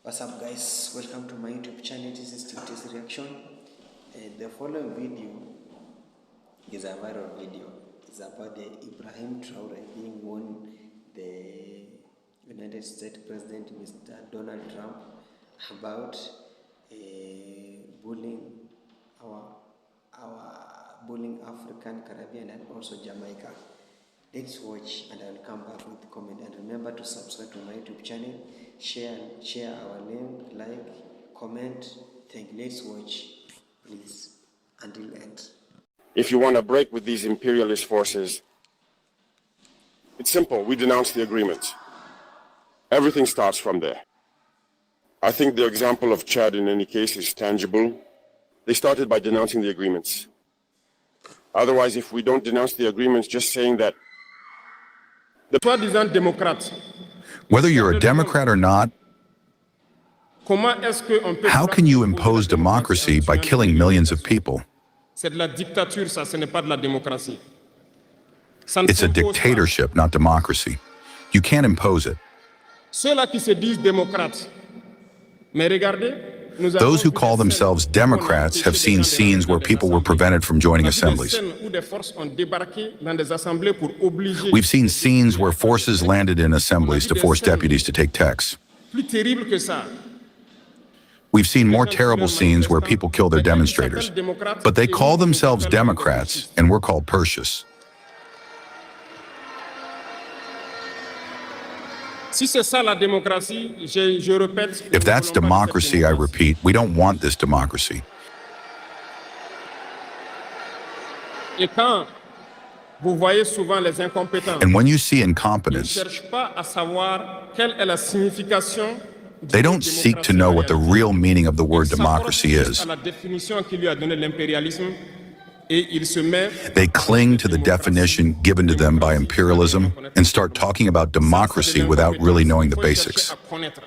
What's up, guys? Welcome to my YouTube channel. This is TT's reaction. The following video is a viral video. It's about the Ibrahim Traore being won the United States President Mr. Donald Trump about bullying our bullying African, Caribbean, and also Jamaica. Let's watch and I'll come back with comment, and remember to subscribe to my YouTube channel, share our link, like, comment. Thank you. Let's watch, please, until end. If you want to break with these imperialist forces, it's simple. We denounce the agreement. Everything starts from there. I think the example of Chad in any case is tangible. They started by denouncing the agreements. Otherwise, if we don't denounce the agreements, just saying that whether you're a Democrat or not, how can you impose democracy by killing millions of people? It's a dictatorship, not democracy. You can't impose it. Those who call themselves Democrats have seen scenes where people were prevented from joining assemblies. We've seen scenes where forces landed in assemblies to force deputies to take texts. We've seen more terrible scenes where people kill their demonstrators. But they call themselves Democrats, and we're called Perseus. If that's democracy, I repeat, we don't want this democracy. And when you see incompetence, they don't seek to know what the real meaning of the word democracy is. They cling to the definition given to them by imperialism and start talking about democracy without really knowing the basics.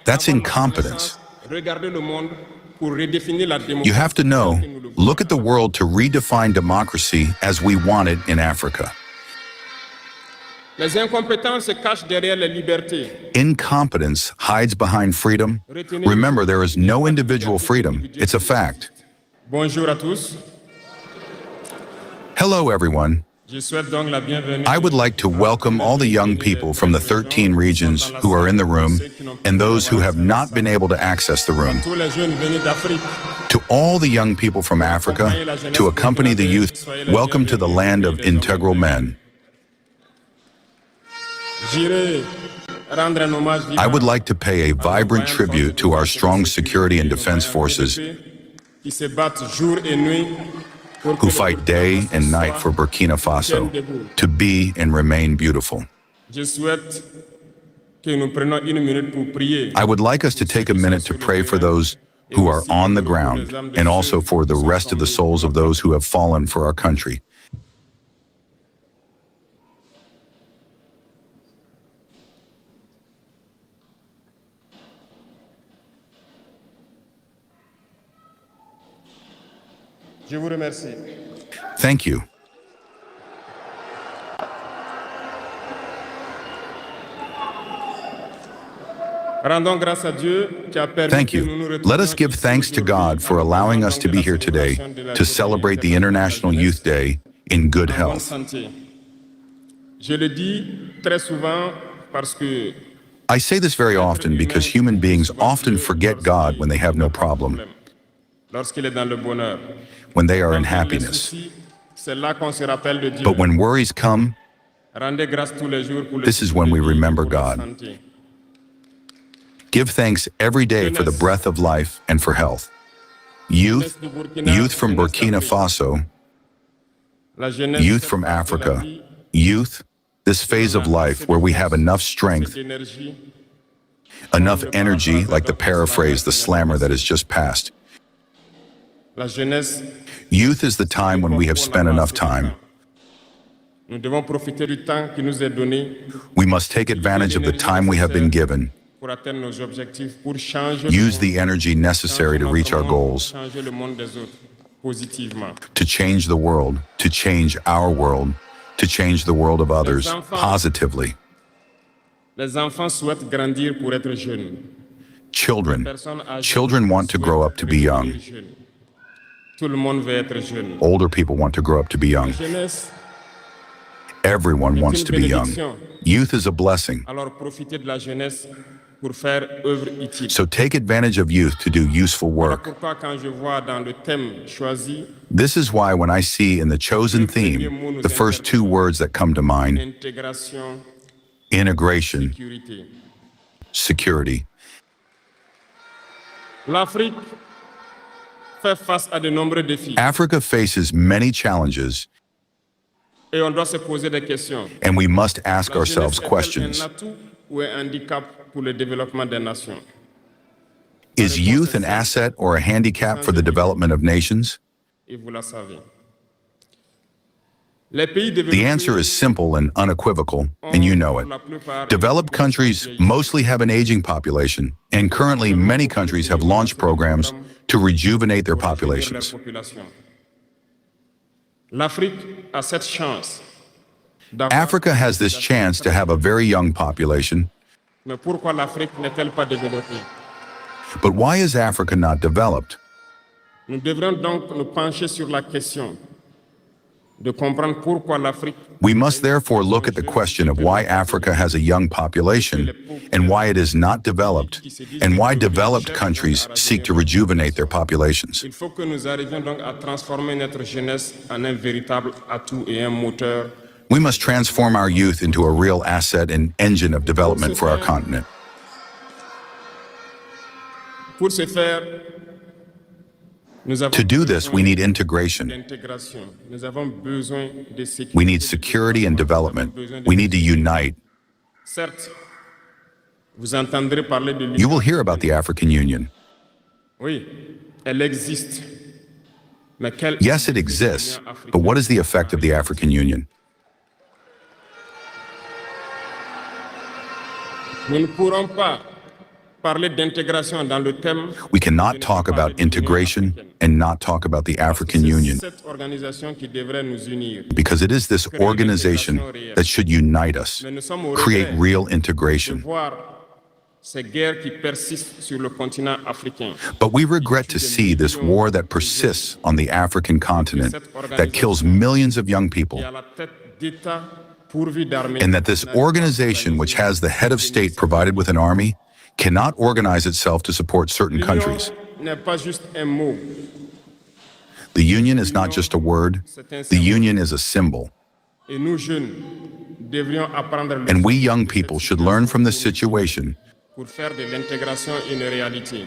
That's incompetence. You have to know, look at the world to redefine democracy as we want it in Africa. Incompetence hides behind freedom. Remember, there is no individual freedom. It's a fact. Bonjour à tous. Hello, everyone. I would like to welcome all the young people from the 13 regions who are in the room and those who have not been able to access the room. To all the young people from Africa, to accompany the youth, welcome to the land of integral men. I would like to pay a vibrant tribute to our strong security and defense forces who fight day and night for Burkina Faso to be and remain beautiful. I would like us to take a minute to pray for those who are on the ground and also for the rest of the souls of those who have fallen for our country. Je vous remercie. Thank you. Thank you. Let us give thanks to God for allowing us to be here today to celebrate the International Youth Day in good health. I say this very often because human beings often forget God when they have no problem, when they are in happiness. But when worries come, this is when we remember God. Give thanks every day for the breath of life and for health. Youth from Burkina Faso, youth from Africa, youth, this phase of life where we have enough strength, enough energy, like the paraphrase, the slammer that has just passed. Youth is the time when we have spent enough time. We must take advantage of the time we have been given. Use the energy necessary to reach our goals, to change the world, to change our world, to change the world of others positively. children. Children want to grow up to be young. Tout le monde veut être jeune. Older people want to grow up to be young. La jeunesse Everyone wants to be young. Youth is a blessing. Alors profitez de la jeunesse pour faire œuvre utile. So take advantage of youth to do useful Voilà work. pourquoi quand je vois dans le thème choisi, This is why when I see in the chosen theme, the first two words that come to mind, intégration, integration, sécurité. security. L'Afrique fait face à de nombreux défis Africa faces many challenges, et on doit se poser des questions. and we must ask La jeunesse ourselves est-elle questions. un atout ou un handicap pour le développement des nations? Is youth an asset or a handicap for the development of nations? Et vous la savez. Les pays The développés answer is simple and unequivocal, and you know it. Developed countries mostly have an aging population, and currently many countries have launched programs to rejuvenate their populations. L'Afrique a cette chance d'avoir. Africa has this chance to have a very young population, Mais pourquoi l'Afrique n'est-elle pas développée? but why is Africa not developed? Nous devrions donc nous pencher sur la question de comprendre pourquoi l'Afrique We must therefore look at the question of why Africa has a young population and why it is not developed, and why developed countries seek to rejuvenate their populations. Il faut que nous arrivions donc à transformer notre jeunesse en un véritable atout et un moteur. We must transform our youth into a real asset and engine of development for our continent. Pour ce faire, nous avons To do this, we besoin need integration. d'intégration. Nous avons besoin de sécurité. We need security and development. We need to unite. Certes, vous entendrez parler de You l'Union. will hear about the African Union. Oui, elle existe. Mais quel Yes, it exists, but what is the effect of the African Union? Nous ne pourrons pas parler d'intégration dans le thème. We cannot talk about integration and not talk about the African Union, Cette organisation qui devrait nous unir. because it is this organization that should unite us, Mais nous sommes au create regret real de integration. voir ces guerres qui persistent sur le continent africain. But we regret to see this war that persists on the African continent, that kills millions of young people, Et à la tête d'États pourvus d'armées. and that this organization, which has the head of state provided with an army, cannot organize itself to support certain countries. L'union n'est pas juste un mot. The union is not just a word, the union is a symbol. Et nous jeunes devrions apprendre le And we young people should learn from this situation pour faire de l'intégration une réalité.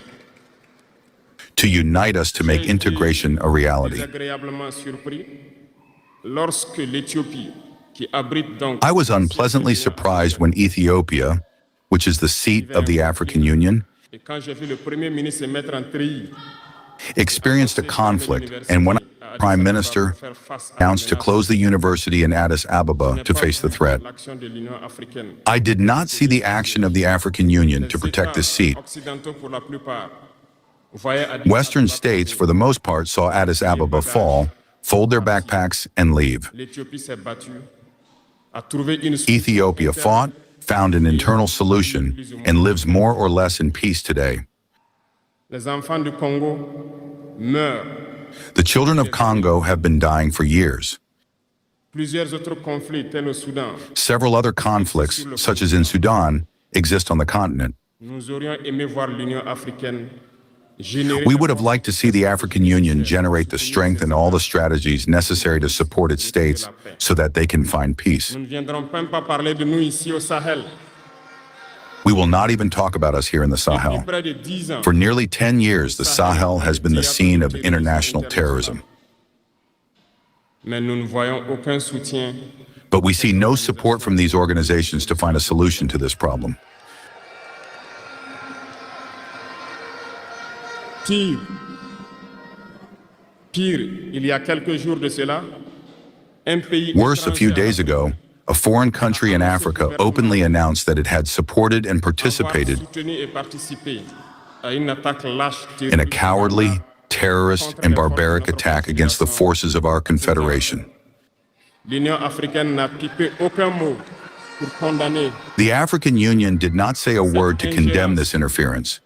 to unite us to make integration a reality. Désagréablement surpris lorsque l'Éthiopie, qui abrite donc I was unpleasantly surprised when Ethiopia, which is the seat of the African Union, et quand j'ai vu le Premier ministre se mettre en treillis, experienced a conflict, and when the Prime Minister announced to close the university in Addis Ababa to face the threat, l'action de l'Union africaine. I did not see the action of the African Union to protect this seat. Occidentaux pour la plupart. Voyaient Addis Western Ababa states, for the most part, saw Addis Ababa fall, fold their backpacks, and leave. L'Éthiopie s'est battue, a trouvé une solution Ethiopia interne. fought, found an internal solution, and lives more or less in peace today. Les enfants du Congo meurent. The children of Congo have been dying for years. Plusieurs autres conflits, tels au Soudan. Several other conflicts, such as in Sudan, exist on the continent. Nous aurions aimé voir l'Union africaine générer. We would have liked to see the African Union generate the strength and all the strategies necessary to support its states so that they can find peace. Nous ne viendrons même pas parler de nous ici au Sahel. We will not even talk about us here in the Depuis Sahel. près de 10 ans, For nearly 10 years, the Sahel has been the scene of international terrorism. mais nous ne voyons aucun soutien. But we see no support from these organizations to find a solution to this problem. Pire, il y a quelques jours de cela, un pays Worse, a few étranger days ago, a foreign country in Africa openly announced that it had supported and participated soutenu et participé à une attaque lâche in a cowardly, terrorist, and barbaric attack against the forces of our confederation. L'Union africaine n'a pipé aucun mot pour condamner The African Union did not say a word to condemn this interference.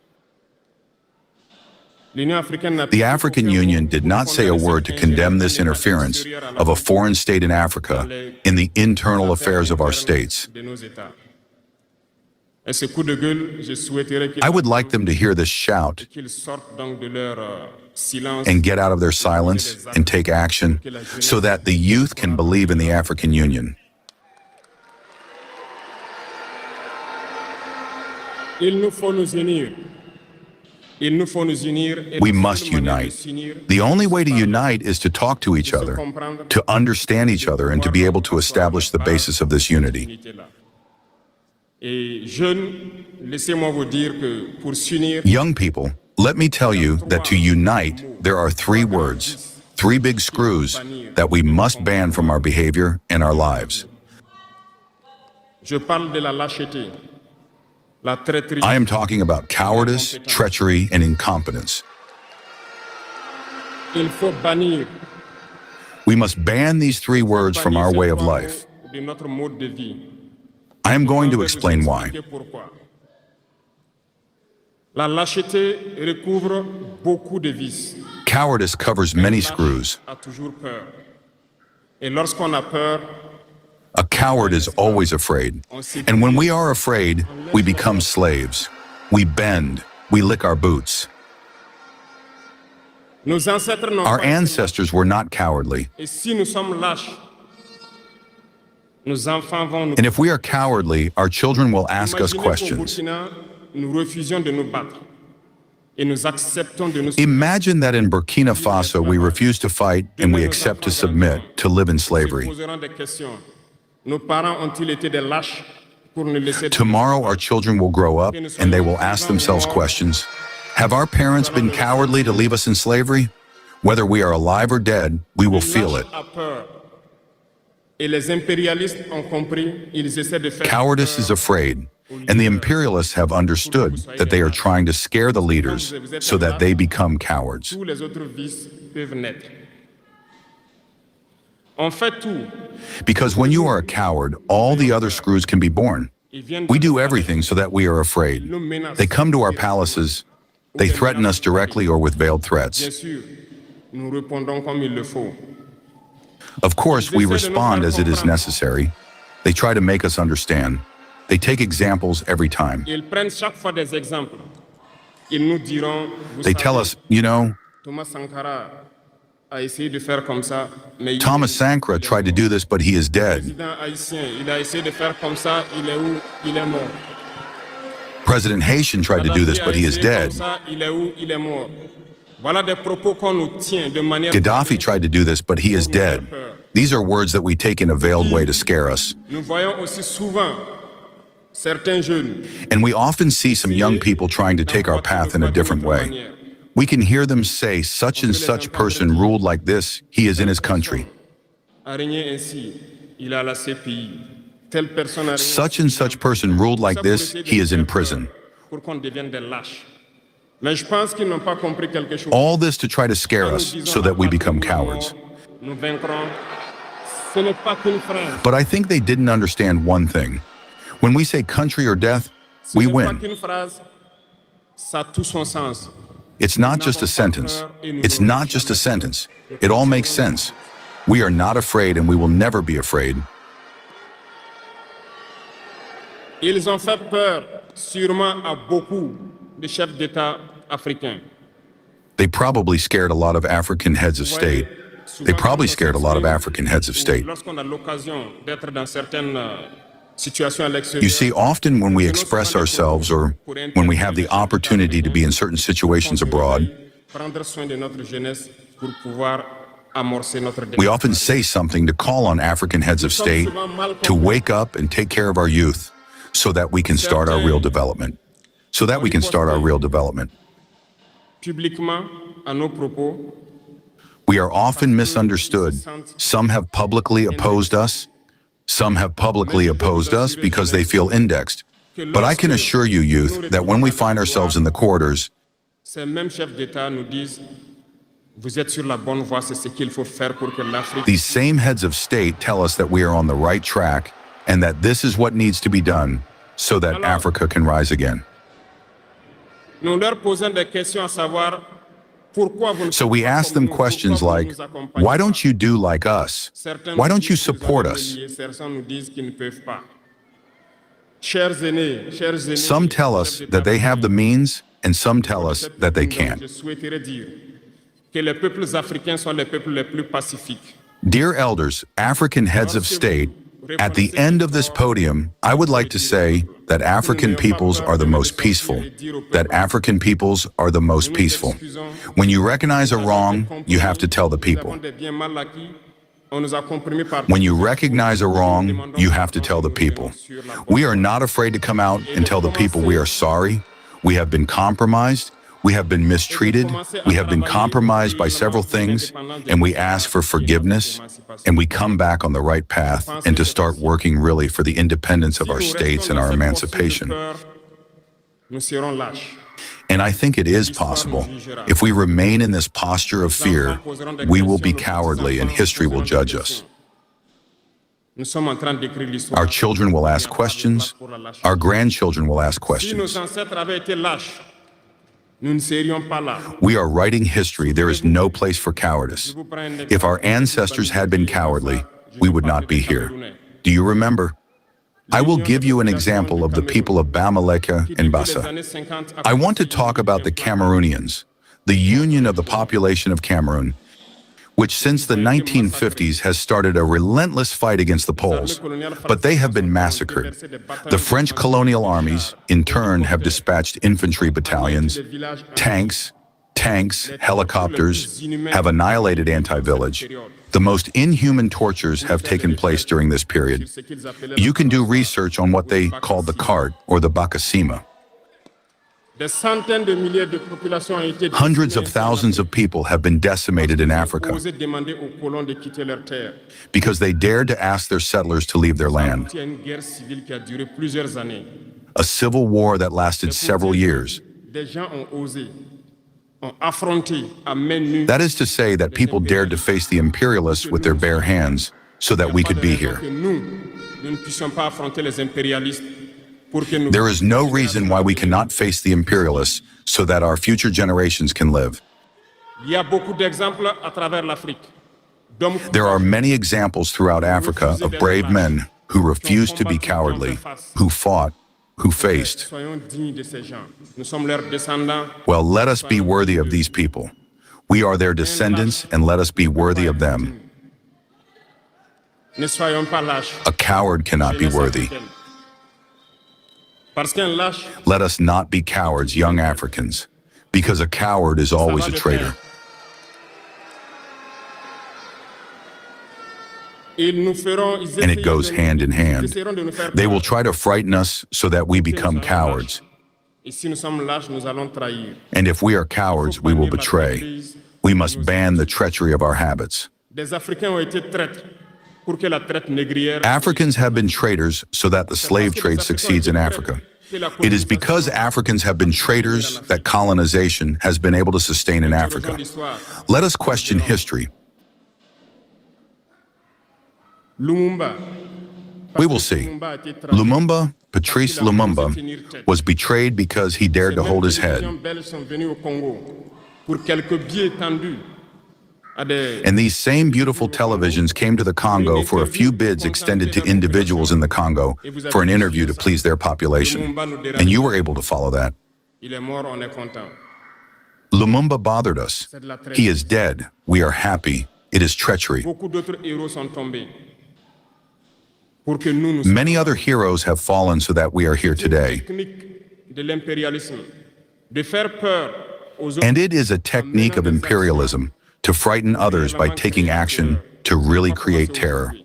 The African Union did not say a word to condemn this interference of a foreign state in Africa in the internal affairs of our states. I would like them to hear this shout and get out of their silence and take action so that the youth can believe in the African Union. We must unite. The only way to unite is to talk to each other, to understand each other, and to be able to establish the basis of this unity. Young people, let me tell you that to unite, there are three words, three big screws that we must ban from our behavior and our lives. I am talking about cowardice, treachery, and incompetence. We must ban these three words from our way of life. I am going to explain why. Cowardice covers many screws. A coward is always afraid. And when we are afraid, we become slaves. We bend. We lick our boots. Our ancestors were not cowardly. And if we are cowardly, our children will ask us questions. Imagine that in Burkina Faso we refuse to fight and we accept to submit, to live in slavery. Tomorrow our children will grow up and they will ask themselves questions. Have our parents been cowardly to leave us in slavery? Whether we are alive or dead, we will feel it. Cowardice is afraid, and the imperialists have understood that they are trying to scare the leaders so that they become cowards. Because when you are a coward, all the other screws can be born. We do everything so that we are afraid. They come to our palaces. They threaten us directly or with veiled threats. Of course, we respond as it is necessary. They try to make us understand. They take examples every time. They tell us, you know, Thomas Sankara tried to do this, but he is dead. President Haitian tried to do this, but he is dead. Gaddafi tried to do this, but he is dead. These are words that we take in a veiled way to scare us. And we often see some young people trying to take our path in a different way. We can hear them say, such and such person ruled like this, he is in his country. Such and such person ruled like this, he is in prison. All this to try to scare us so that we become cowards. But I think they didn't understand one thing. When we say country or death, we win. It's not just a sentence. It's not just a sentence. It all makes sense. We are not afraid and we will never be afraid. Ils ont fait peur, sûrement à beaucoup de chefs d'État africains. They probably scared a lot of African heads of state. They probably scared a lot of African heads of state. You see, often when we express ourselves or when we have the opportunity to be in certain situations abroad, we often say something to call on African heads of state to wake up and take care of our youth so that we can start our real development. We are often misunderstood. Some have publicly opposed us. Some have publicly opposed us because they feel indexed. But I can assure you, youth, that when we find ourselves in the corridors, these same heads of state tell us that we are on the right track and that this is what needs to be done so that Africa can rise again. So we ask them questions like, why don't you do like us? Why don't you support us? Some tell us that they have the means, and some tell us that they can't. Dear elders, African heads of state, at the end of this podium, I would like to say that African peoples are the most peaceful, that African peoples are the most peaceful. When you recognize a wrong, you have to tell the people. When you recognize a wrong, you have to tell the people. We are not afraid to come out and tell the people we are sorry, we have been compromised, we have been mistreated, we have been compromised by several things, and we ask for forgiveness, and we come back on the right path and to start working really for the independence of our states and our emancipation. And I think it is possible. If we remain in this posture of fear, we will be cowardly and history will judge us. Our children will ask questions. Our grandchildren will ask questions. We are writing history. There is no place for cowardice. If our ancestors had been cowardly, we would not be here. Do you remember? I will give you an example of the people of Bamileke and Bassa. I want to talk about the Cameroonians, the union of the population of Cameroon, which since the 1950s has started a relentless fight against the Poles, but they have been massacred. The French colonial armies, in turn, have dispatched infantry battalions, tanks, helicopters, have annihilated anti-village. The most inhuman tortures have taken place during this period. You can do research on what they call the cart or the Bakasima. Hundreds of thousands of people have been decimated in Africa because they dared to ask their settlers to leave their land. A civil war that lasted several years. That is to say that people dared to face the imperialists with their bare hands so that we could be here. There is no reason why we cannot face the imperialists so that our future generations can live. There are many examples throughout Africa of brave men who refused to be cowardly, who fought, who faced. Well, let us be worthy of these people. We are their descendants, and let us be worthy of them. A coward cannot be worthy. Let us not be cowards, young Africans, because a coward is always a traitor. And it goes hand in hand. They will try to frighten us so that we become cowards. And if we are cowards, we will betray. We must ban the treachery of our habits. Africans have been traitors so that the slave trade succeeds in Africa. It is because Africans have been traitors that colonization has been able to sustain in Africa. Let us question history. We will see. Lumumba, Patrice Lumumba, was betrayed because he dared to hold his head. And these same beautiful televisions came to the Congo for a few bids extended to individuals in the Congo for an interview to please their population. And you were able to follow that. Lumumba bothered us. He is dead. We are happy. It is treachery. Many other heroes have fallen so that we are here today. And it is a technique of imperialism to frighten others by taking action to really create terror.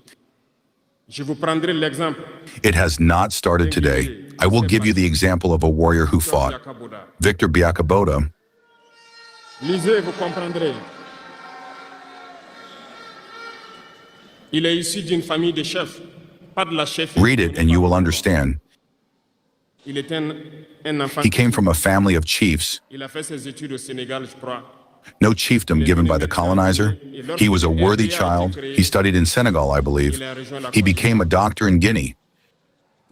It has not started today. I will give you the example of a warrior who fought, Victor Biakaboda. Read it and you will understand. He came from a family of chiefs. No chiefdom given by the colonizer. He was a worthy child. He studied in Senegal, I believe. He became a doctor in Guinea.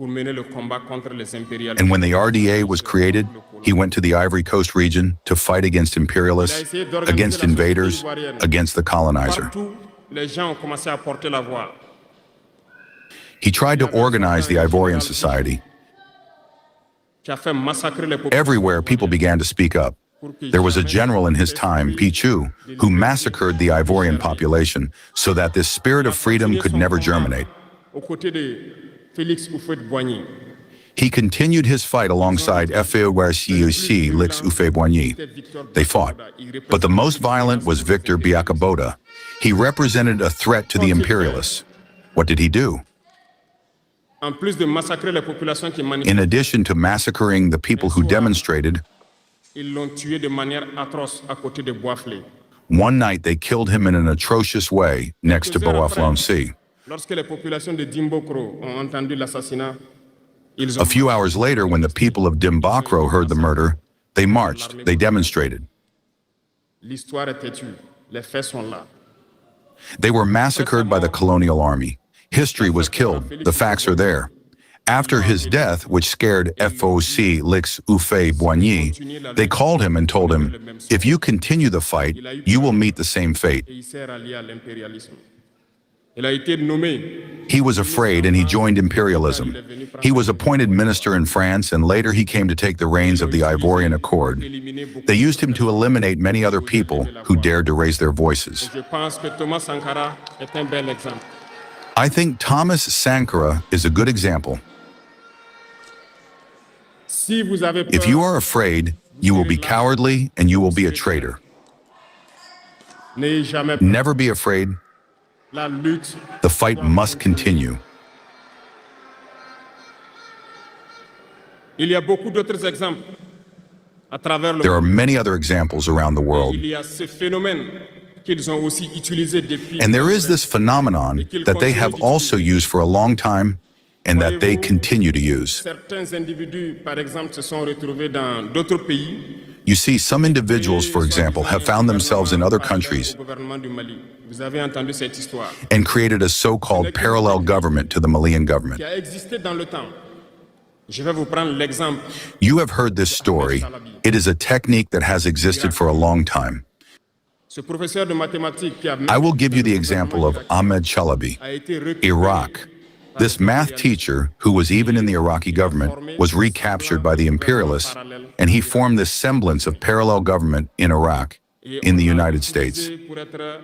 pour mener le combat contre les impérialistes. And when the RDA was created, he went to the Ivory Coast region to fight against imperialists, against invaders, against the colonizer. Partout, les gens ont commencé à porter la voix. He tried to organize the Ivorian society. Qui a fait massacrer les populations. Everywhere, people began to speak up. There was a general in his time, Pichu, who massacred the Ivorian population so that this spirit of freedom could never germinate. Aux côtés de Félix Houphouët-Boigny. He continued his fight alongside FEORCUC Lix Houphouët-Boigny. They fought, but the most violent was Victor Biakaboda. He represented a threat to the imperialists. What did he do? En plus de massacrer les populations qui manifestaient, In addition to massacring the people who demonstrated, ils l'ont tué de manière atroce à côté de Boisflé. one night they killed him in an atrocious way next to Boaflon. Lorsque les populations de Dimbokro ont entendu l'assassinat, ils A ont few hours later, when the people of Dimbakro heard the murder, they marched, they demonstrated. L'histoire est têtue, les faits sont là. They were massacred by the colonial army. History was killed, the facts are there. After his death, which scared FOC Lix Houphouët-Boigny, they called him and told him, if you continue the fight, you will meet the same fate. Et il s'est rallié à l'impérialisme. Il a été nommé. He was afraid and he joined imperialism. He was appointed minister in France and later he came to take the reins of the Ivorian Accord. They used him to eliminate many other people who dared to raise their voices. Je pense que Thomas Sankara est un bel exemple. I think Thomas Sankara is a good example. Si vous avez peur, If you are afraid, you will be cowardly and you will be a traitor. n'ayez jamais peur. Never be afraid. La lutte. The fight must continue. Il y a beaucoup d'autres exemples à travers le There are monde. many other examples around the world. Il y a ce phénomène qu'ils ont aussi utilisé depuis. And there is this phenomenon that they have also used for a long time and that they continue to use. Certains individus, par exemple, se sont retrouvés dans d'autres pays. You see, some individuals, for example, have found themselves in other countries Au gouvernement du Mali. Vous avez entendu cette histoire and created a so-called parallel government to the Malian government. qui a existé dans le temps. Je vais vous prendre l'exemple. You have heard this story. It is a technique that has existed for a long time. Ce professeur de mathématiques qui a I will give you the example of Ahmed Chalabi, a été recruté Iraq. This math teacher, who was even in the Iraqi government, was recaptured by the imperialists, and he formed this semblance of parallel government in Iraq, in the United States. pour être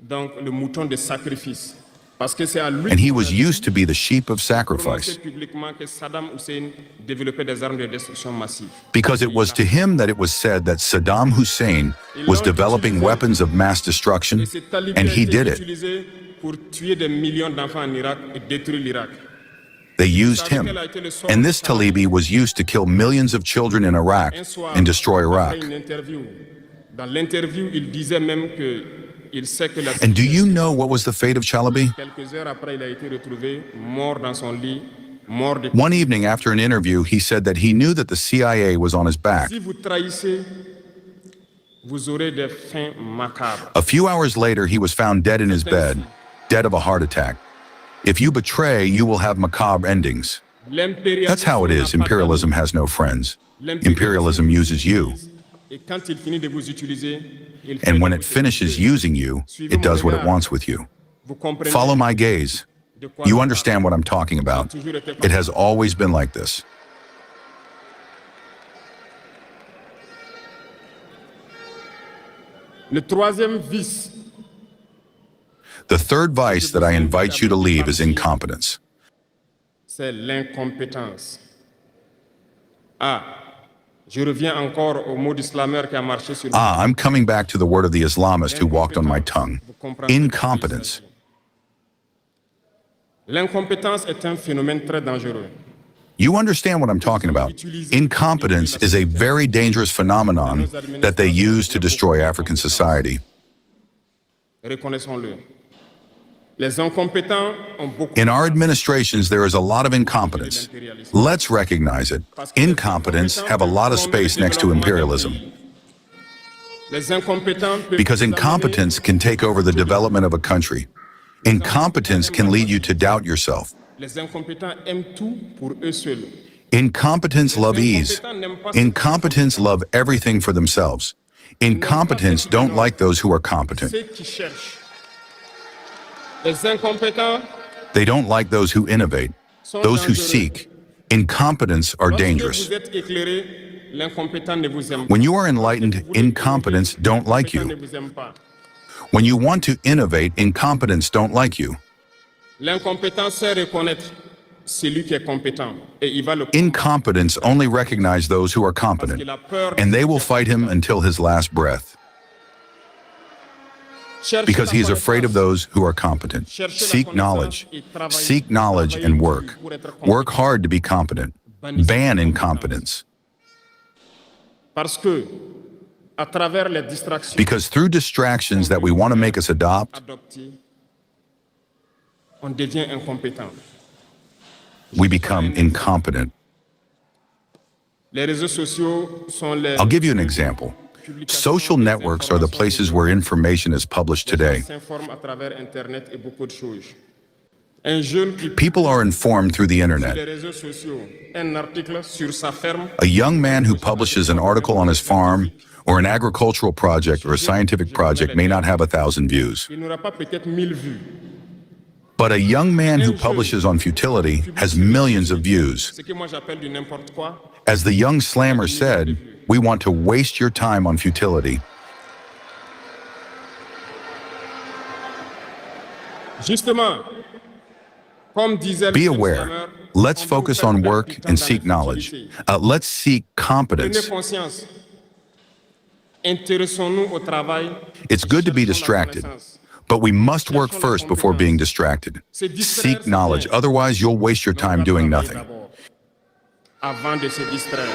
donc le mouton de sacrifice. Parce que c'est à lui And he was used to be the sheep of prononcer sacrifice, publiquement que Saddam Hussein développait des armes de destruction massive. because it was to him that it was said that Saddam Hussein was developing weapons of mass destruction, Et ce talibé and a he été did it. utilisé pour tuer des millions d'enfants en Irak et détruire l'Irak. They used him. And this Talibi was used to kill millions of children in Iraq Un soir, and destroy Iraq. après une interview, dans l'interview, il disait même que il sait que la And do you know what was the fate of Chalabi? quelques heures après, il a été retrouvé mort dans son lit, mort de. One evening after an interview, he said that he knew that the CIA was on his back. Si vous trahissez, vous aurez des fins macabres. A few hours later, he was found dead in his bed, dead of a heart attack. If you betray, you will have macabre endings. That's how it is. Imperialism has no friends. Imperialism uses you. Et quand il finit de vous utiliser, il fait And de when vous it finishes utiliser. using you, it does what it wants with you. Vous comprenez Follow my gaze. de quoi You je understand what I'm talking about. parle. Toujours été It has always been like this. Le troisième vice, The third vice that I invite you to leave is incompetence. c'est l'incompétence. Ah, je reviens encore au mot du slameur qui a marché sur Ah, I'm coming back to the word of the Islamist who walked on my tongue. Incompetence. L'incompétence est un phénomène très dangereux. You understand what I'm talking about. Incompetence is a very dangerous phenomenon that they use to destroy African society. Reconnaissons-le. Les incompétents ont beaucoup In our administrations, there is a lot of incompetence. Let's recognize it. Incompetents have a lot of space next to imperialism, Les incompétents peuvent because incompetence can take over the development of a country. Incompetence can lead you to doubt yourself. Les incompétents aiment tout pour eux seuls. Incompetents love ease. Incompetents love everything for themselves. Incompetents don't like those who are competent. Ceux qui cherchent. Les incompétents They don't like those who innovate, sont those who dangereux. seek. Incompetents are Lorsque dangerous. vous êtes éclairé, l'incompétent ne vous aime pas. When you are enlightened, incompetents don't like L'incompétent ne you. vous aime pas. When you want to innovate, incompetents don't like you. L'incompétent sait reconnaître celui qui est compétent et il va le combattre Incompetents only recognize those who are parce competent, qu'il a peur and they will fight him until his last breath, Cherchez because la he is afraid of connaissance. those who are competent. Seek knowledge. Seek knowledge and work. Work hard to be competent. Ban incompetence. Parce que, à travers les distractions Because through distractions that we want to make us adopt, adoptées, on devient incompétent. we become incompetent. Les réseaux sociaux sont les I'll give you an example. Social networks are the places where information is published today. s'informent à travers Internet et beaucoup de choses. Un jeune qui People are informed through the sur internet. les réseaux sociaux un article sur sa ferme, A young man who publishes an article on his farm or an agricultural project or a scientific project may not have 1,000 views. il n'aura pas peut-être 1000 vues. But a young man who publishes on futility has millions of views. Ce que moi j'appelle du n'importe quoi. As the young slammer said, we want to waste your time on futility. Justement, comme disait Be le aware. slammer, Let's on peut focus faire on perdre work du temps and dans seek la knowledge. futilité. Let's seek Prenez competence. conscience. Intéressons-nous au travail. It's good to be Cherchons la distracted, connaissance. but we must work first before being distracted. Seek knowledge, otherwise you'll waste your time doing nothing. D'abord, avant de se distraire.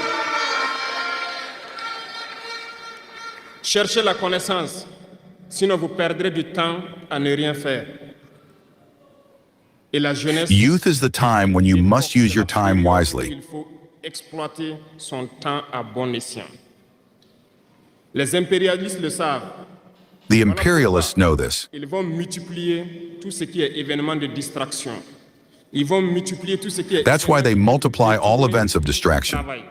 Cherchez la connaissance, sinon vous perdrez du temps à ne rien faire. Et la jeunesse, Youth is the time when you must use your time wisely. il faut exploiter son temps à bon escient. Les impérialistes le savent. The imperialists know this. Ils vont multiplier tout ce qui est événement de distraction. Ils vont multiplier tout ce qui est That's why they multiply all events of distraction. travail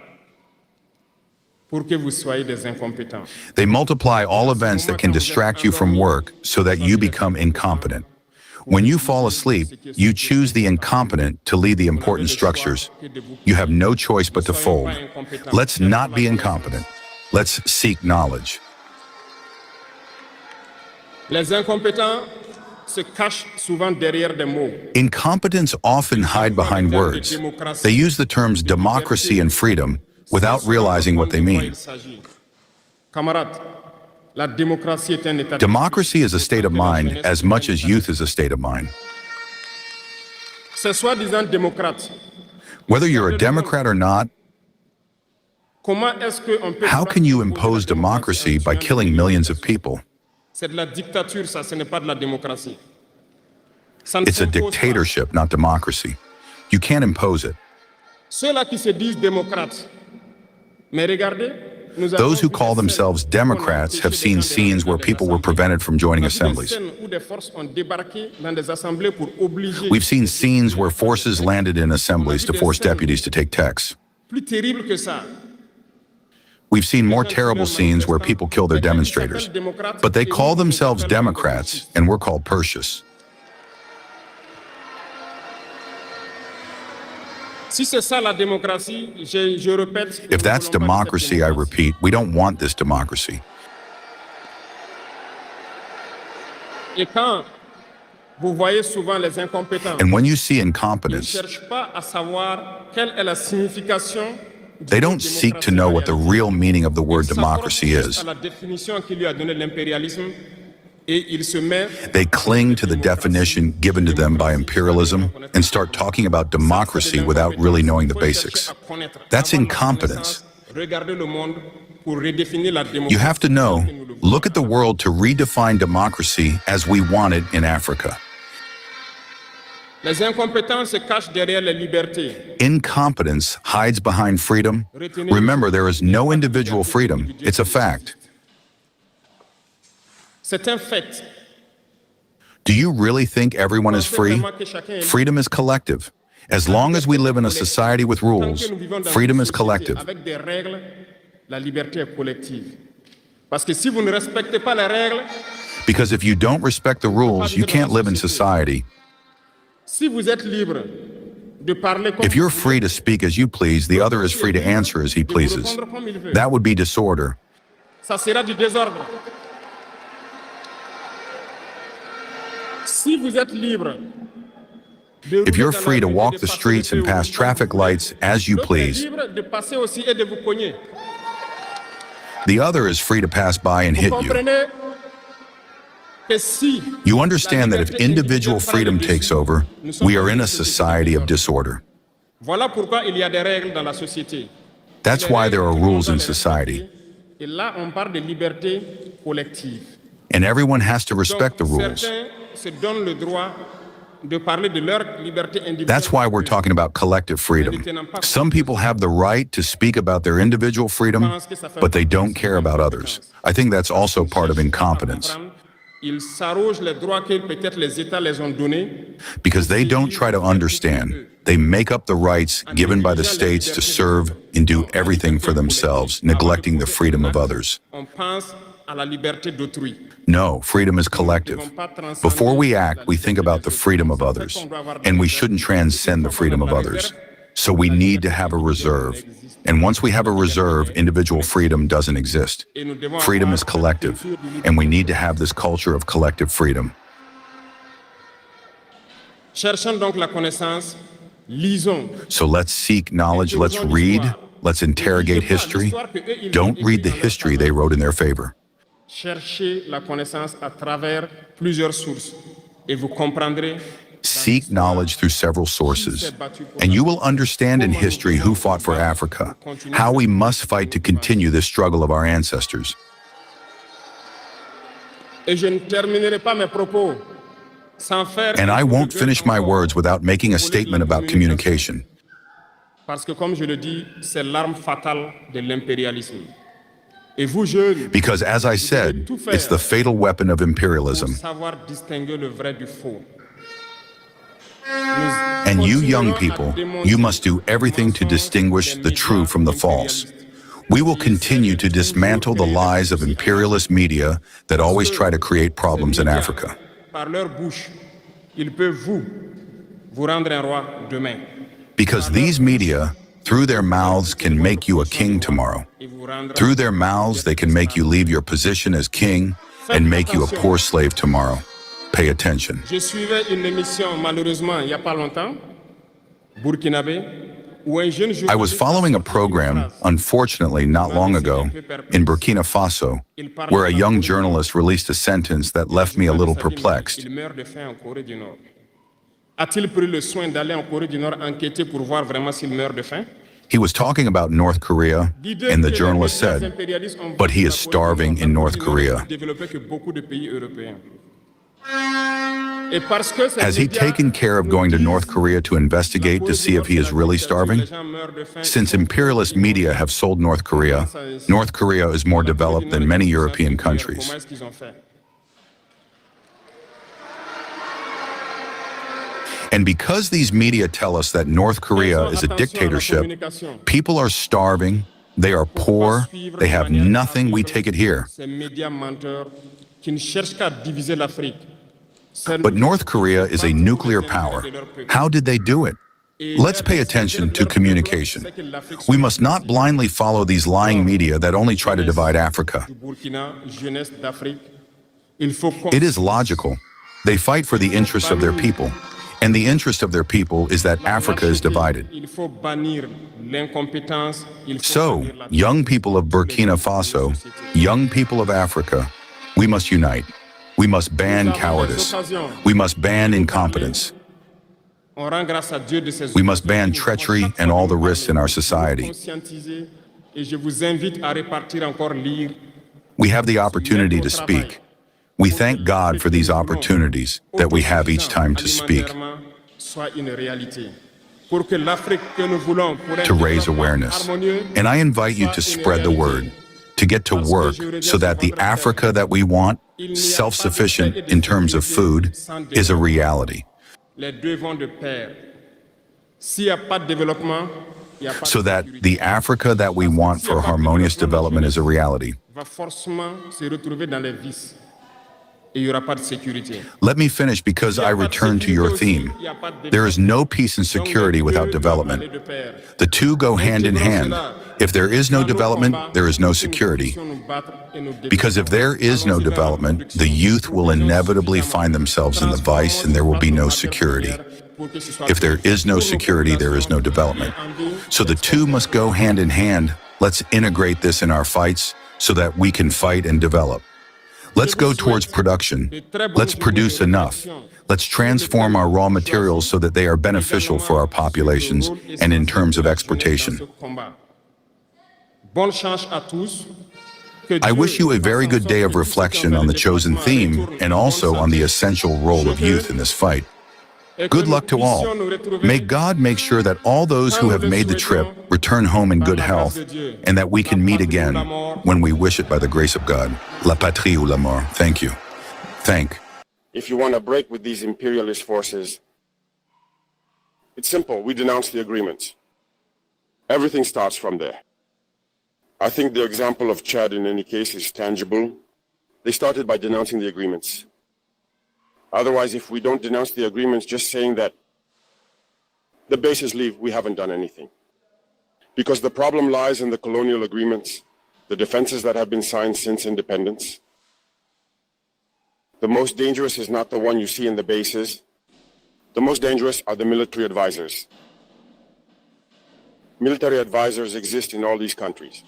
pour que vous soyez des incompétents. They multiply all events that can distract you from work so that you become incompetent. When you fall asleep, you choose the incompetent to lead the important structures. You have no choice but to fold. Let's not be incompetent. Let's seek knowledge. Les incompétents se cachent souvent derrière des mots. Incompetents often hide behind words. They use the terms democracy and freedom without realizing what they mean. Camarades, la démocratie est un état Democracy is a state of mind as much as youth is a state of mind. Ces soi-disant démocrates, Whether you're a Democrat or not, comment est-ce qu'on peut how can you impose democracy by killing millions of people? C'est de la dictature, ça, ce n'est pas de la démocratie. Ça ne It's a s'impose pas. dictatorship, not democracy. You can't impose it. Ceux-là qui se disent démocrates, mais regardez, nous avons Those who vu call des themselves scènes Democrats où on a have empêché seen des scenes gens where de people were l'Assemblée. prevented from joining On a vu des assemblies. scènes où des forces ont débarqué dans des assemblées pour obliger. We've seen scenes where forces landed in assemblies to force deputies to take texts. Plus terrible que ça. We've seen more terrible scenes where people kill their demonstrators. But they call themselves Democrats, and we're called Perseus. Si c'est ça la démocratie, je répète. If that's democracy, I repeat, we don't want this democracy. Et quand vous voyez souvent les incompétents, And when you see ils ne incompetence, cherchent pas à savoir quelle est la signification. they don't seek to know what the real meaning of the word democracy is. À la définition qu'il lui a donnée l'impérialisme, et il se met. They cling to the definition given to them by imperialism and start talking about democracy without really knowing the basics. That's incompetence. Regardez le monde pour redéfinir la démocratie. You have to know, look at the world to redefine democracy as we want it in Africa. Les incompétents se cachent derrière les libertés. Incompetence hides behind freedom. Remember, there is no individual freedom. It's a fact. C'est un fait. Do you really think everyone is free? Freedom is collective. As long as we live in a society with rules, freedom is collective. Avec des règles, la liberté est collective. Parce que si vous ne respectez pas les règles, Because if you don't respect the rules, you can't live in society. si vous êtes libre de parler comme If you're free to speak as you please, the other is free to answer as he pleases. That would be disorder. ça sera du désordre. Si vous êtes libre de If you're rouler dans free la to rue et walk de the passer streets le and feu pass où traffic vous voulez, lights as you l'autre est please, libre de passer aussi et de vous cogner. the other is free to pass by and Vous hit you. comprenez que si You understand that if individual freedom takes over, we are in a society of disorder. voilà pourquoi il y a des règles dans la société. That's why there are rules in society, Et là, on parle de liberté collective. and everyone has to respect the Donc, rules. certains se donnent le droit de parler de leur liberté individuelle. That's why we're talking about collective freedom. Some people have the right to speak about their individual freedom, but they don't care about others. I think that's also part of incompetence, Ils s'arrogent les droits que peut-être les États les ont donnés. because they don't try to understand. They make up the rights given by the states to serve and do everything for themselves, neglecting the freedom of others. On pense à la liberté d'autrui. No, freedom is collective. Before we act, we think about the freedom of others, and we shouldn't transcend the freedom of others. So we need to have a reserve. And once we have a reserve, individual freedom doesn't exist. Freedom is collective, and we need to have this culture of collective freedom. Cherchons donc la connaissance, lisons. So let's seek knowledge, let's read, let's interrogate history. Don't read the history they wrote in their favor. Cherchez la connaissance à travers plusieurs sources et vous comprendrez. Seek knowledge through several sources, and you will understand in history who fought for Africa, how we must fight to continue this struggle of our ancestors. Et je ne terminerai pas mes propos sans faire. And I won't finish my words without making a statement about communication. Parce que comme je le dis, c'est l'arme fatale de l'impérialisme. Et vous jeunes, Because as I said, it's the fatal weapon of pour imperialism. savoir distinguer le vrai du faux. And you young people, you must do everything to distinguish the true from the false. We will continue to dismantle the lies of imperialist media that always try to create problems in Africa. Par leur bouche, ils peuvent vous rendre un roi demain. Because these media, through their mouths, can make you a king tomorrow. Et vous rendre. Through their mouths, they can make you leave your position as king and make you a poor slave tomorrow. Pay attention. Je suivais une émission, malheureusement, il n'y a pas longtemps, burkinabé, où un jeune I was following a program, unfortunately not long ago, in Burkina Faso, where a young journalist released a sentence that left me a little perplexed. Il meurt de faim en Corée du Nord. A-t-il pris le soin d'aller en Corée du Nord enquêter pour voir vraiment s'il meurt de faim? He was talking about North Korea, and the journalist said, but he is starving in North Korea. Développé que beaucoup de pays européens. Et parce que ces Has he médias taken care of going to North Korea to investigate to see if he is really starving? les gens meurent de faim, Since imperialist media have sold North Korea is more developed than many European countries. comment est-ce qu'ils ont fait? And because these media tell us that North Korea is a dictatorship, people are starving, they are poor, they have nothing, we take it here. Ces médias menteurs qui ne cherchent qu'à diviser l'Afrique. But North Korea is a nuclear power. How did they do it? Let's pay attention to communication. We must not blindly follow these lying media that only try to divide Africa. Burkina, jeunesse d'Afrique. Il faut It is logical. They fight for the interests of their people. And the interest of their people is that Africa is divided. Il faut bannir l'incompétence. Il faut So, bannir la- young people of Burkina Faso, young people of Africa, we must unite. We must ban cowardice. We must ban incompetence. On rend grâce à Dieu de ces We must ban occasions. treachery and all the risks in our society. Conscientiser, et je vous invite à repartir encore lire. We have the opportunity to speak. We thank God for these opportunities that we have each time to speak, Soit une réalité. Pour que l'Afrique que nous voulons, pour un to raise développement awareness. harmonieux, And I invite you to spread the word, to get to work so that the Africa that we want, self-sufficient in terms of food, is a reality. les deux vont de pair. S'il n'y a pas de développement, il n'y a pas so de that sécurité. the Africa that we want for harmonious development is a reality. Va forcément se retrouver dans les vices. Et il n'y aura pas de sécurité. Let me finish because I return to your theme. There is no peace and security without development. The two go hand in hand. If there is no development, there is no security. Because if there is no development, the youth will inevitably find themselves in the vice and there will be no security. If there is no security, there is no development. So the two must go hand in hand. Let's integrate this in our fights so that we can fight and develop. Let's go towards production. Let's produce enough. Let's transform our raw materials so that they are beneficial for our populations and in terms of exportation. I wish you a very good day of reflection on the chosen theme and also on the essential role of youth in this fight. Good luck to all. May God make sure that all those who have made the trip return home in good health and that we can meet again when we wish it by the grace of God. La patrie ou la mort. Thank you. If you want to break with these imperialist forces, it's simple. We denounce the agreements. Everything starts from there. I think the example of Chad in any case is tangible. They started by denouncing the agreements. Otherwise, if we don't denounce the agreements, just saying that the bases leave, we haven't done anything. Because the problem lies in the colonial agreements, the defenses that have been signed since independence. The most dangerous is not the one you see in the bases. The most dangerous are the military advisors. Military advisors exist in all these countries.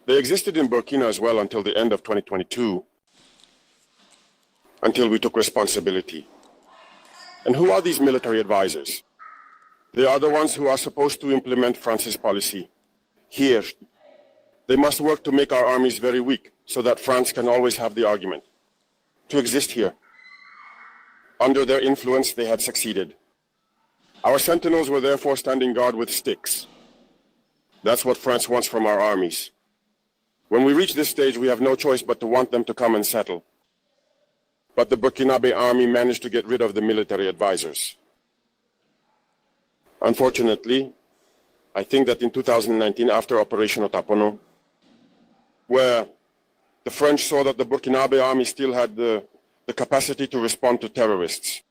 They existed in Burkina as well until the end of 2022. Until we took responsibility. And who are these military advisors? They are the ones who are supposed to implement France's policy. Here, they must work to make our armies very weak so that France can always have the argument. To exist here. Under their influence, they had succeeded. Our sentinels were therefore standing guard with sticks. That's what France wants from our armies. When we reach this stage, we have no choice but to want them to come and settle. But the Burkinabe army managed to get rid of the military advisors. Unfortunately, I think that in 2019, after Operation Otapono, where the French saw that the Burkinabe army still had the capacity to respond to terrorists,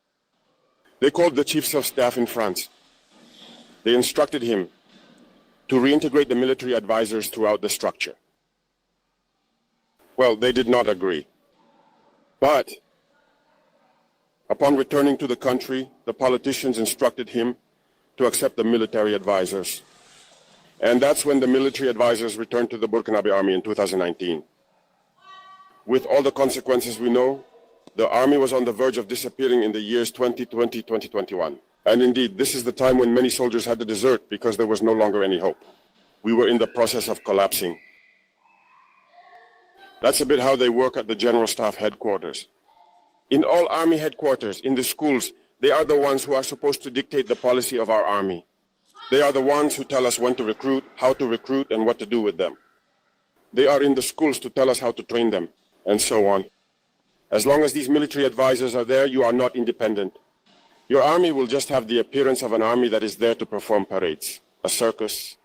they called the chiefs of staff in France. They instructed him to reintegrate the military advisors throughout the structure. Well, they did not agree. But upon returning to the country, the politicians instructed him to accept the military advisors. And that's when the military advisors returned to the Burkinabe army in 2019. With all the consequences we know, the army was on the verge of disappearing in the years 2020, 2021. And indeed, this is the time when many soldiers had to desert because there was no longer any hope. We were in the process of collapsing. That's a bit how they work at the General Staff headquarters. In all army headquarters, in the schools, they are the ones who are supposed to dictate the policy of our army. They are the ones who tell us when to recruit, how to recruit, and what to do with them. They are in the schools to tell us how to train them, and so on. As long as these military advisors are there, you are not independent. Your army will just have the appearance of an army that is there to perform parades, a circus.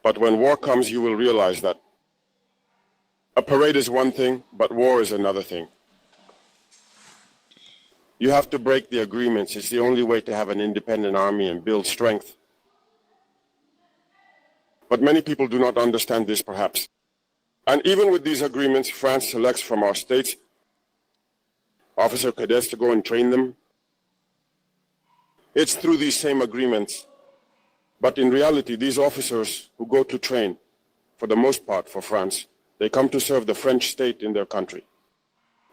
But when war comes, you will realize that a parade is one thing, but war is another thing. You have to break the agreements. It's the only way to have an independent army and build strength. But many people do not understand this, perhaps. And even with these agreements, France selects from our states officer cadets to go and train them. It's through these same agreements. But in reality, these officers who go to train, for the most part for France, they come to serve the French state in their country.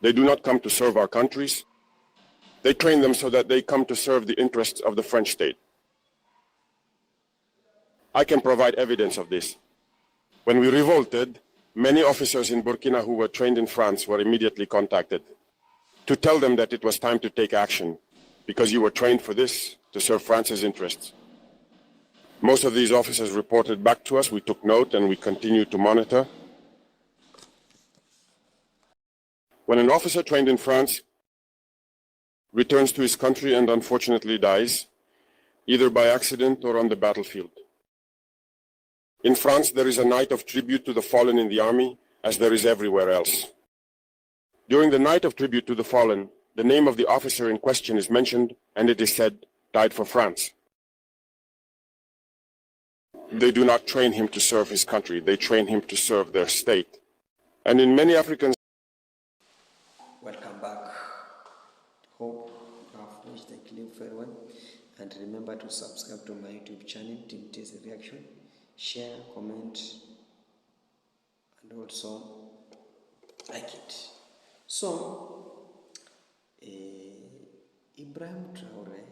They do not come to serve our countries. They train them so that they come to serve the interests of the French state. I can provide evidence of this. When we revolted, many officers in Burkina who were trained in France were immediately contacted to tell them that it was time to take action because you were trained for this, to serve France's interests. Most of these officers reported back to us. We took note and we continued to monitor. When an officer trained in France returns to his country and unfortunately dies, either by accident or on the battlefield. In France, there is a night of tribute to the fallen in the army, as there is everywhere else. During the night of tribute to the fallen, the name of the officer in question is mentioned, and it is said, died for France. They do not train him to serve his country, they train him to serve their state. And in many African... Welcome back. Hope you have watched the clip very well. And remember to subscribe to my YouTube channel, Team T's Reaction. Share, comment, and also like it. So, Ibrahim Traore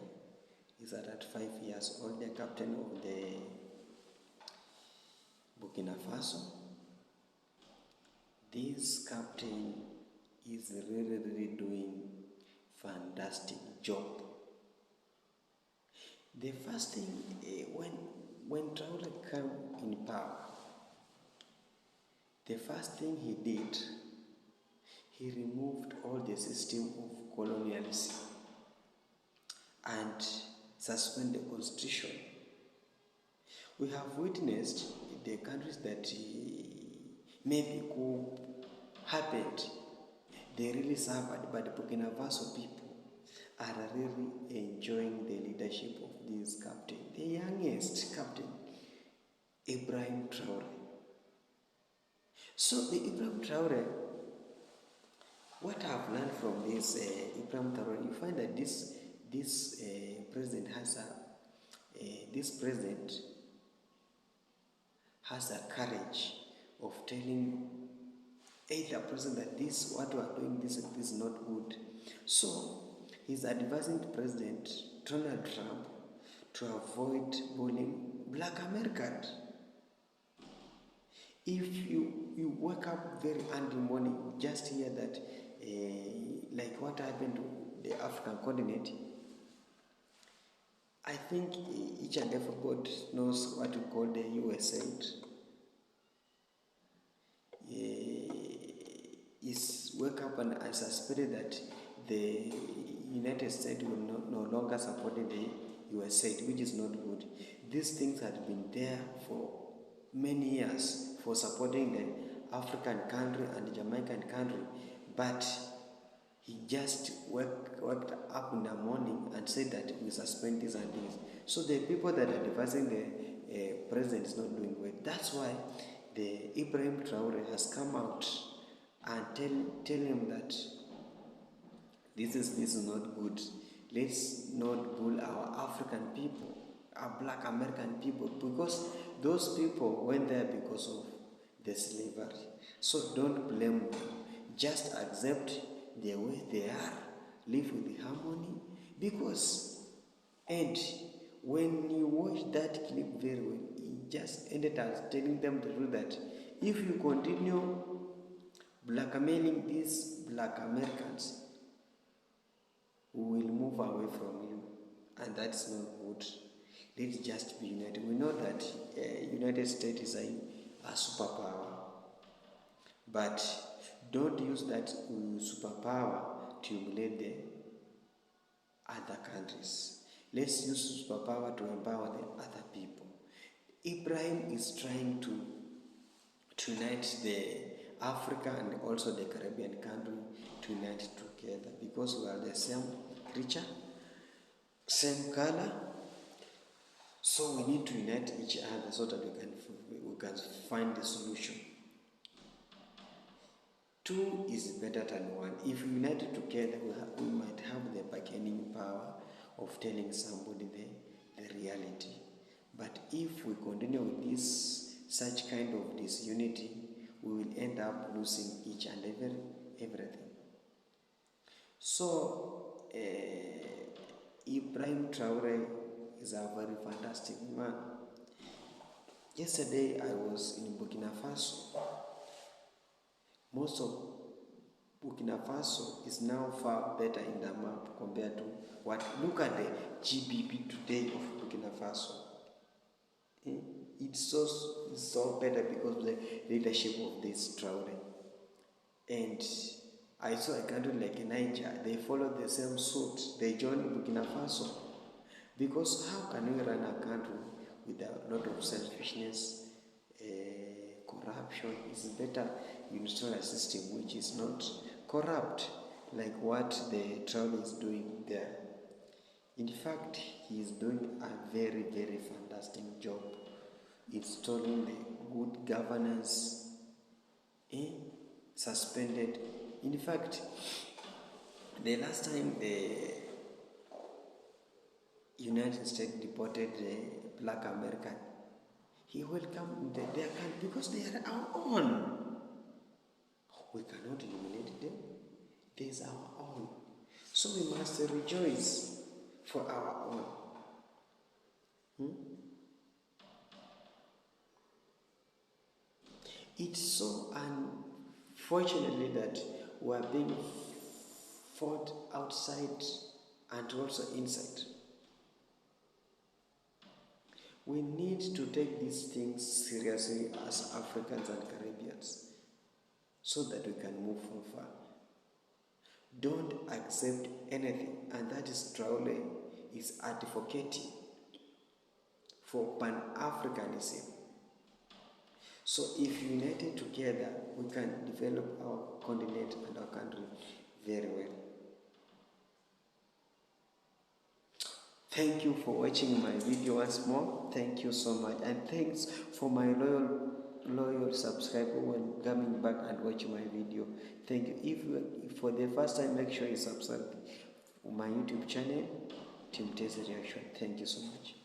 is at 5 years old, the captain of the Burkina Faso. This captain is really doing fantastic job. The first thing, when Traore came in power, the first thing he did, he removed all the system of colonialism and suspended the constitution. We have witnessed the countries that maybe could happened, they really suffered, but Burkina Faso people are really enjoying the leadership of this captain, the youngest captain, Ibrahim Traore. So the Ibrahim Traore, what I've learned from this Ibrahim Traore, you find that this president has a courage of telling either president that this what we are doing this is not good. So he's advising President Donald Trump to avoid bullying black Americans. If you wake up very early morning, just hear that like what happened to the African continent, I think each and everybody knows what we call the USA. Is wake up and suspected that the United States will no longer support the USA, which is not good. These things had been there for many years for supporting the African country and the Jamaican country, but he just woke up in the morning and said that we suspend this and this. So the people that are advising the president is not doing well. That's why the Ibrahim Traore has come out and tell him that this is not good. Let's not bull our African people, our black American people, because those people went there because of the slavery. So don't blame them. Just accept the way they are, live with harmony, because, and when you watch that clip very well, he just ended up telling them the truth that if you continue blackmailing these black Americans, we will move away from you, and that's not good. Let's just be united. We know that United States is a superpower, but don't use that superpower to humiliate the other countries. Let's use superpower to empower the other people. Ibrahim is trying to unite the Africa and also the Caribbean country to unite together, because we are the same creature, same color. So we need to unite each other so that we can find the solution. Two is better than one. If we unite together, we might have the bargaining power of telling somebody the reality. But if we continue with this such kind of disunity, we will end up losing each and everything. So Ibrahim Traore is a very fantastic man. Yesterday I was in Burkina Faso. Most of Burkina Faso is now far better in the map compared to what. Look at the GDP today of Burkina Faso. It's so better because of the leadership of this Traore. And I saw a country like Niger, they follow the same suit. They joined Burkina Faso. Because how can we run a country with a lot of selfishness, corruption? It's better you install a system which is not corrupt, like what the Traore is doing there. In fact, he is doing a very, very fantastic job installing the good governance, suspended. In fact, the last time the United States deported the black American, he welcomed their country because they are our own. We cannot eliminate them. They is our own. So we must rejoice for our own. It's so unfortunately that we are being fought outside and also inside. We need to take these things seriously as Africans and Caribbeans so that we can move forward. Don't accept anything, and that is Traore is advocating for Pan-Africanism. So if united together, we can develop our continent and our country very well. Thank you for watching my video once more. Thank you so much, and thanks for my loyal subscriber when coming back and watching my video. Thank you. If for the first time, make sure you subscribe to my YouTube channel, Team Test Reaction. Thank you so much.